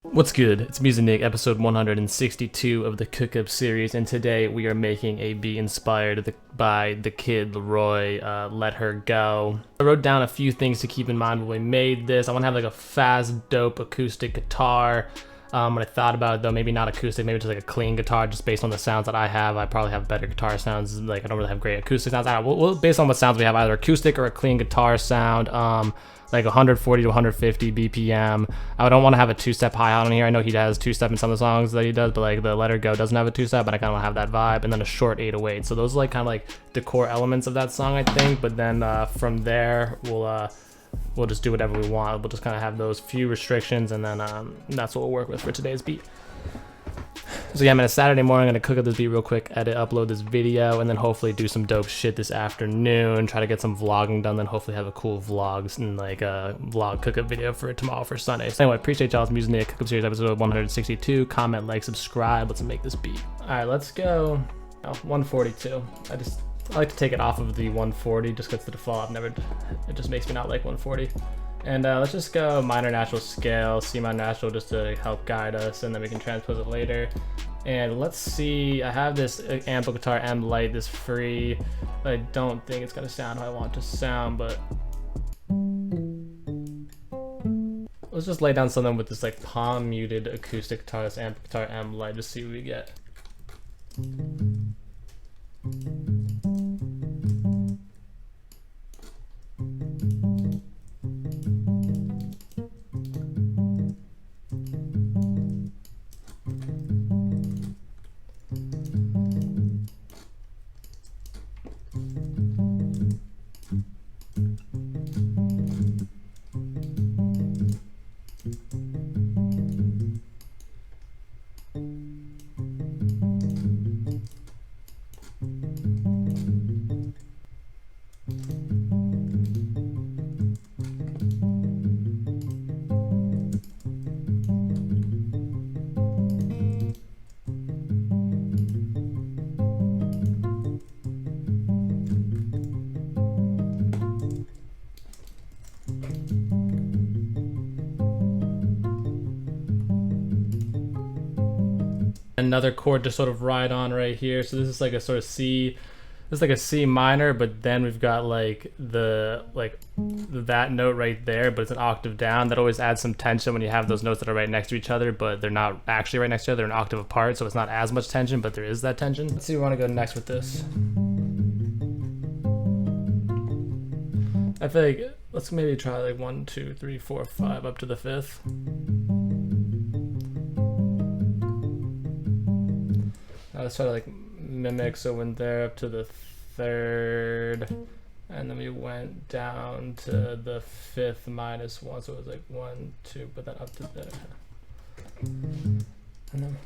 What's good? It's Melodic, episode 162 of the Cook-Up series, and today we are making a beat inspired by the kid Laroi, Let Her Go. I wrote down a few things to keep in mind when we made this. I want to have like a fast, dope acoustic guitar. When I thought about it though, maybe not acoustic, maybe just like a clean guitar, just based on the sounds that I have. I probably have better guitar sounds, like I don't really have great acoustic sounds. I don't know, we'll based on what sounds we have, either acoustic or a clean guitar sound. Like 140 to 150 BPM. I don't want to have a two-step hi-hat on here. I know he has two-step in some of the songs that he does, but like the Let Her Go doesn't have a two-step, but I kind of want to have that vibe. And then a short 808. So those are like kind of like the core elements of that song, I think. But then from there, we'll just do whatever we want. We'll just kind of have those few restrictions, and then that's what we'll work with for today's beat. So yeah, man, it's Saturday morning. I'm gonna cook up this beat real quick, edit, upload this video, and then hopefully do some dope shit this afternoon. Try to get some vlogging done, then hopefully have a cool vlogs and like a vlog cook-up video for tomorrow for Sunday. So anyway, appreciate y'all's Melodic Cook-Up series episode 162. Comment, like, subscribe. Let's make this beat. All right, let's go. 142. I like to take it off of the 140 just because the default. It just makes me not like 140. And let's just go minor natural scale, C minor natural, just to help guide us, and then we can transpose it later. And let's see, I have this amp guitar M Lite, this free. I don't think it's gonna sound how I want it to sound, but let's just lay down something with this like palm muted acoustic guitar, this amp guitar M Lite, just see what we get. Another chord to sort of ride on right here. So this is like a sort of C, this is like a C minor, but then we've got like that note right there, but it's an octave down. That always adds some tension when you have those notes that are right next to each other, but they're not actually right next to each other, they're an octave apart, so it's not as much tension, but there is that tension. Let's see where we want to go next with this. I feel like let's maybe try like 1, 2, 3, 4, 5 up to the 5th. Let's try to like mimic, so went there up to the 3rd, and then we went down to the 5th minus 1, so it was like 1, 2, but then up to there. And then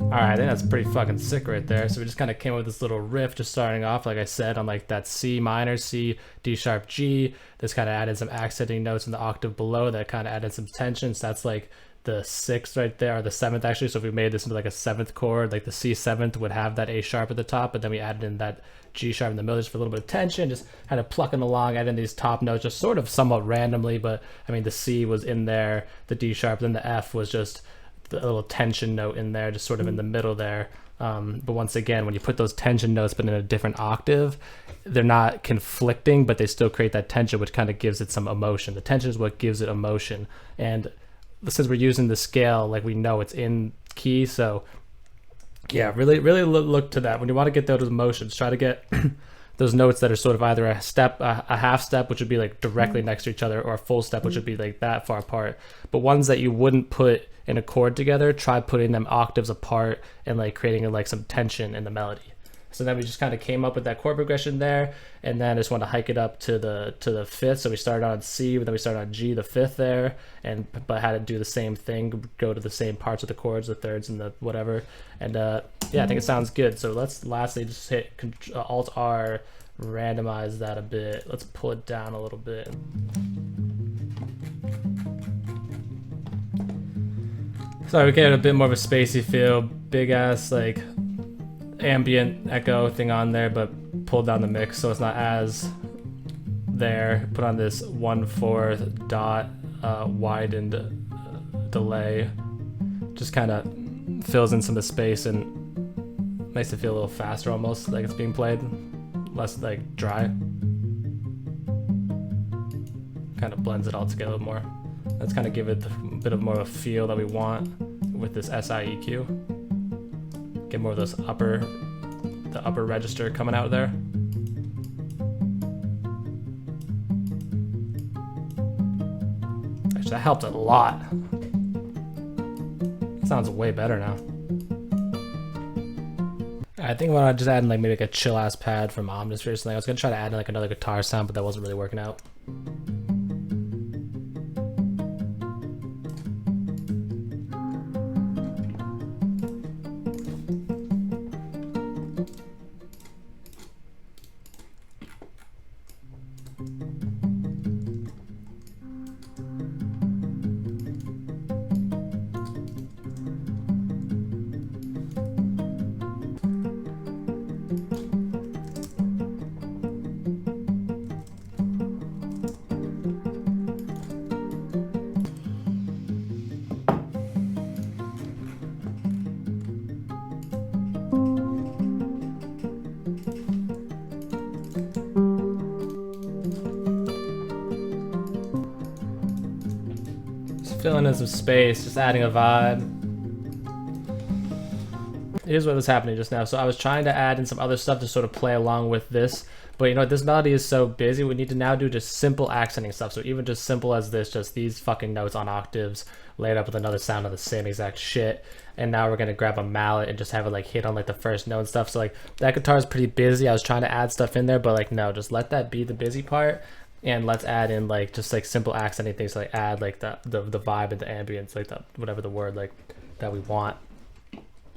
Alright, I think that's pretty fucking sick right there. So we just kind of came up with this little riff, just starting off, like I said, on like that C minor, C, D sharp, G. This kind of added some accenting notes in the octave below that kind of added some tension. So that's like the 6th right there, or the 7th actually. So if we made this into like a 7th chord, like the C 7th would have that A sharp at the top, but then we added in that G sharp in the middle just for a little bit of tension, just kind of plucking along, adding these top notes just sort of somewhat randomly. But I mean, the C was in there, the D sharp, then the F was just the little tension note in there, just sort of in the middle there. But once again, when you put those tension notes but in a different octave, they're not conflicting, but they still create that tension, which kind of gives it some emotion. The tension is what gives it emotion. And since we're using the scale, like we know it's in key, so yeah, really look to that. When you want to get those emotions, try to get those notes that are sort of either a step, a half step, which would be like directly next to each other, or a full step, which would be like that far apart. But ones that you wouldn't put in a chord together, try putting them octaves apart and like creating like some tension in the melody. So then we just kind of came up with that chord progression there, and then I just want to hike it up to the fifth. So we started on C, but then we started on G, the fifth there, but had to do the same thing, go to the same parts of the chords, the thirds and the whatever. And yeah, I think it sounds good. So let's lastly just hit Alt R, randomize that a bit. Let's pull it down a little bit. So we get a bit more of a spacey feel, big ass like ambient echo thing on there, but pulled down the mix so it's not as there. Put on this 1/4 dot widened delay, just kind of fills in some of the space and makes it feel a little faster, almost like it's being played, less like dry. Kind of blends it all together a little more. Let's kind of give it a bit of more of a feel that we want with this SI EQ. Get more of the upper register coming out there. Actually, that helped a lot. It sounds way better now. I think I'm gonna just add in like maybe like a chill ass pad from Omnisphere or something. I was gonna try to add in like another guitar sound, but that wasn't really working out. Filling in some space, just adding a vibe. Here's what was happening just now. So I was trying to add in some other stuff to sort of play along with this, but you know, this melody is so busy, we need to now do just simple accenting stuff. So even just simple as this, just these fucking notes on octaves, laid up with another sound of the same exact shit. And now we're gonna grab a mallet and just have it like hit on like the first note and stuff. So like that guitar is pretty busy. I was trying to add stuff in there, but like no, just let that be the busy part. And let's add in like just like simple accenting things, like add like the vibe and the ambience, like the whatever the word like that we want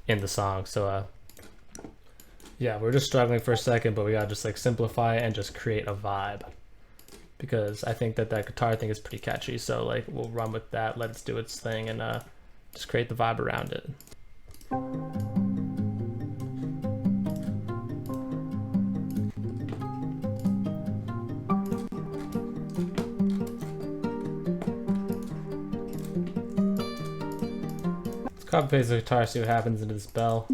in the song. So yeah, we're just struggling for a second, but we gotta just like simplify it and just create a vibe, because I think that guitar thing is pretty catchy. So like we'll run with that, let it do its thing, and just create the vibe around it. Copy paste the guitar, see what happens into this bell.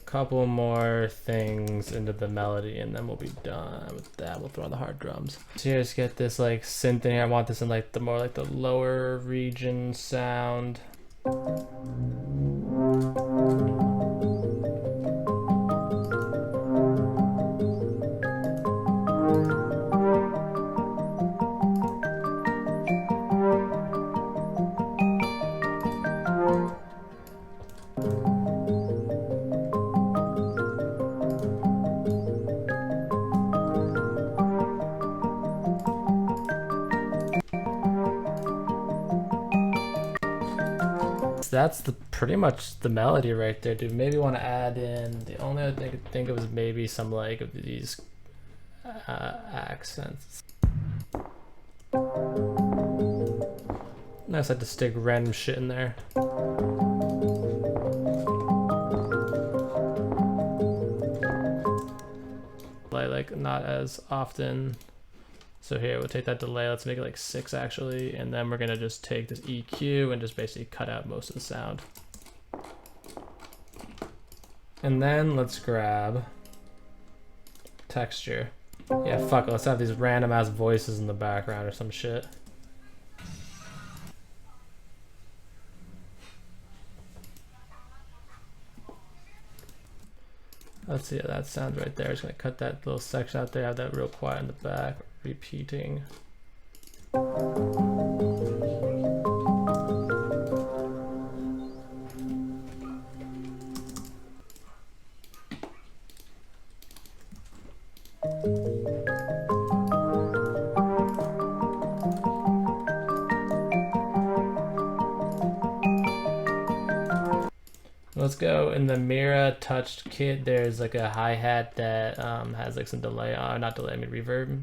Couple more things into the melody and then we'll be done with that. We'll throw on the hard drums. So here, just get this like synth in here. I want this in like the more like the lower region sound. That's pretty much the melody right there, dude. Maybe want to add in, the only other thing I could think of is maybe some like of these accents. Nice, I had to stick random shit in there. Like not as often. So here, we'll take that delay, let's make it like 6 actually, and then we're gonna just take this EQ and just basically cut out most of the sound. And then let's grab texture. Yeah, fuck it, let's have these random ass voices in the background or some shit. Let's see how that sounds right there. Just gonna cut that little section out there, have that real quiet in the back, repeating. Let's go in the Mira touched kit. There's like a hi-hat that has like some delay, not delay, I mean reverb.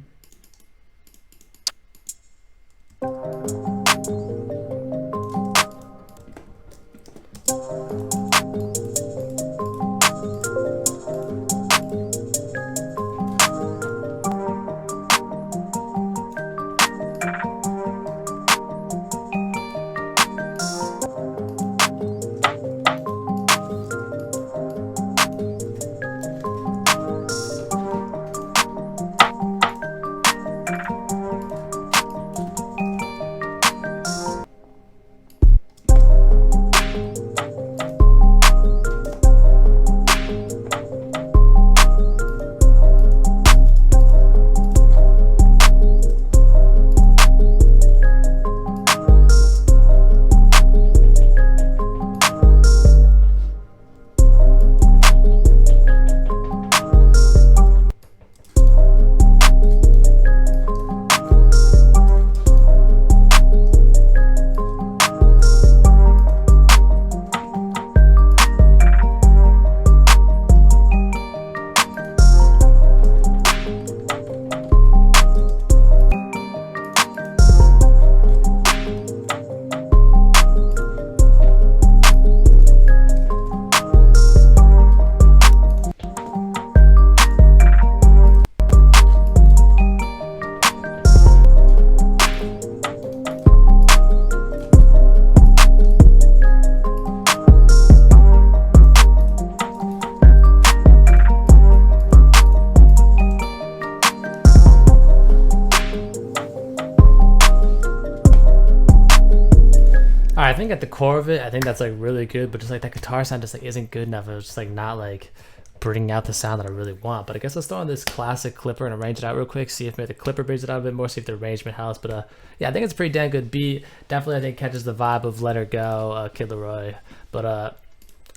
I think at the core of it, I think that's like really good, but just like that guitar sound just like isn't good enough. It was just like not like bringing out the sound that I really want. But I guess let's throw on this classic clipper and arrange it out real quick, see if maybe the clipper brings it out a bit more, see if the arrangement helps. But yeah, I think it's a pretty damn good beat. Definitely I think catches the vibe of Let Her Go, Kid Laroi. But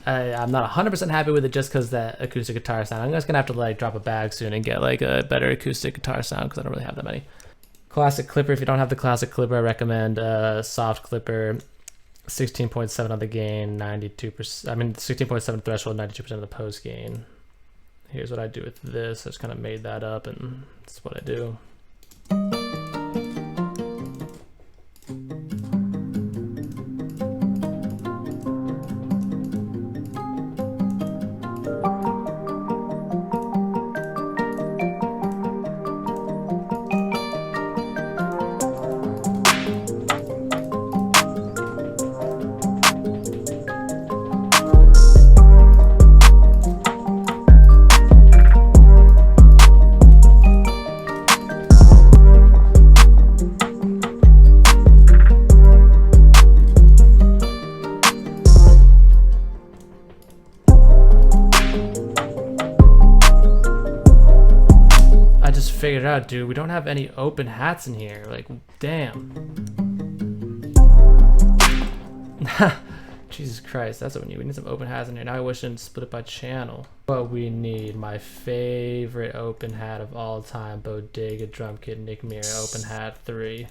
I'm not 100% happy with it just because that acoustic guitar sound. I'm just gonna have to like drop a bag soon and get like a better acoustic guitar sound because I don't really have that many. Classic clipper, if you don't have the classic clipper, I recommend soft clipper. 16.7 on the gain, 92%. I mean, 16.7 threshold, 92% of the post gain. Here's what I do with this. I just kind of made that up, and that's what I do. Figured out, dude, we don't have any open hats in here. Like, damn. Jesus Christ, that's what we need. We need some open hats in here. Now I wish I didn't split it by channel. What we need, my favorite open hat of all time, Bodega Drum Kit Nick Mira Open Hat 3.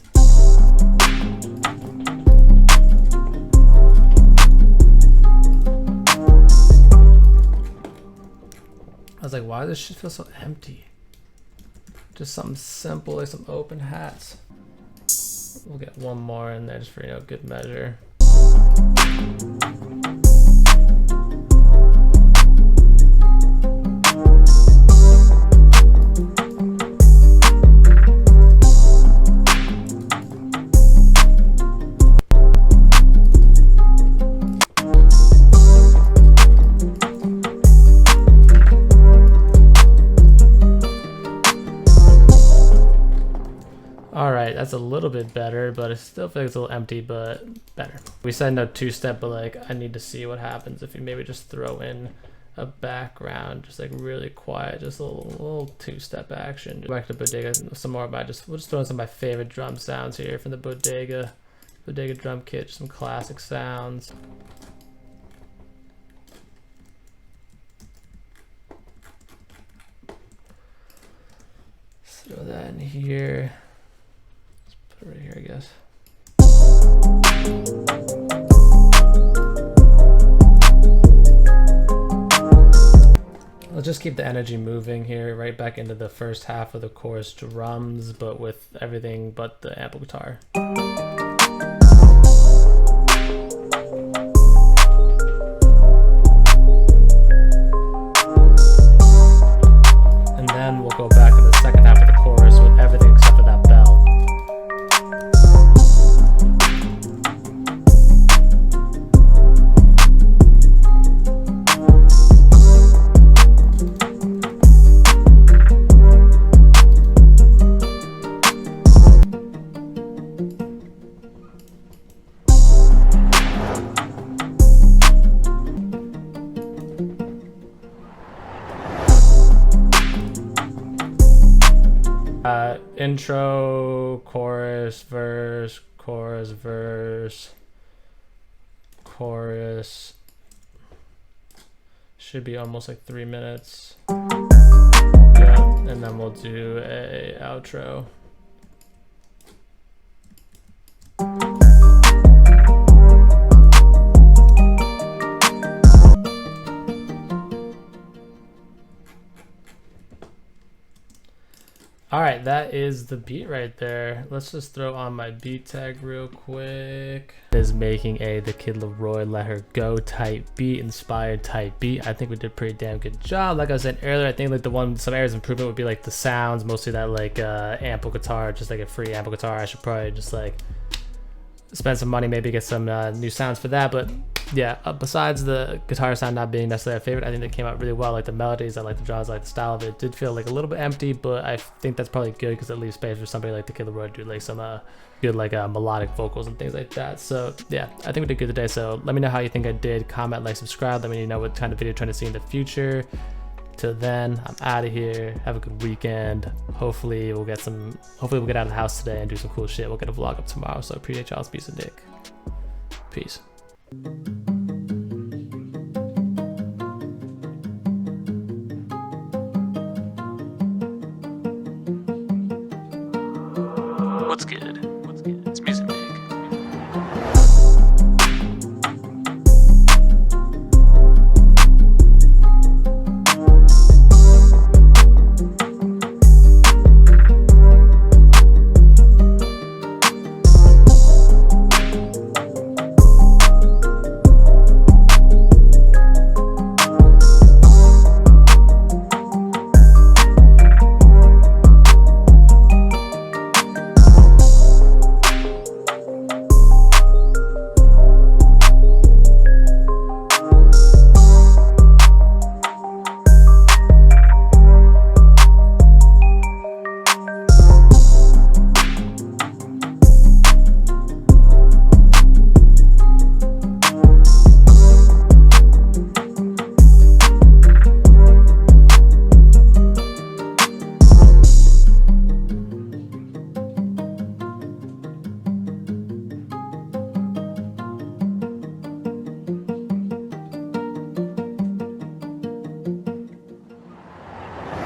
I was like, why does this shit feel so empty? Just something simple, like some open hats. We'll get one more in there just for, you know, good measure. Alright, that's a little bit better, but it still feels a little empty, but better. We said no two-step, but like I need to see what happens if you maybe just throw in a background, just like really quiet, just a little two-step action. Back to Bodega, some more about we'll just throw in some of my favorite drum sounds here from the Bodega drum kit, just some classic sounds. Throw that in here. Let's put it right here, I guess. Let's just keep the energy moving here, right back into the first half of the chorus drums, but with everything but the amp guitar. And then we'll go back in the second half of the chorus with everything except for that bell. Intro, chorus, verse, chorus, verse, chorus. Should be almost like 3 minutes. Yeah, and then we'll do a outro. All right, that is the beat right there. Let's just throw on my beat tag real quick. Is making a The Kid Laroi Let Her Go type beat, inspired type beat. I think we did a pretty damn good job. Like I said earlier, I think like some areas of improvement would be like the sounds, mostly that like amp guitar, just like a free amp guitar. I should probably just like spend some money, maybe get some new sounds for that. But yeah, besides the guitar sound not being necessarily a favorite, I think they came out really well. Like the melodies, I like the drums, I like the style of it. It did feel like a little bit empty, but I think that's probably good because it leaves space for somebody like the Kid Laroi to do like some good like melodic vocals and things like that. So yeah, I think we did good today. So let me know how you think I did. Comment, like, subscribe. Let me know what kind of video you're trying to see in the future. Till then, I'm out of here. Have a good weekend. Hopefully we'll get out of the house today and do some cool shit. We'll get a vlog up tomorrow. So appreciate y'all's piece of dick. Peace.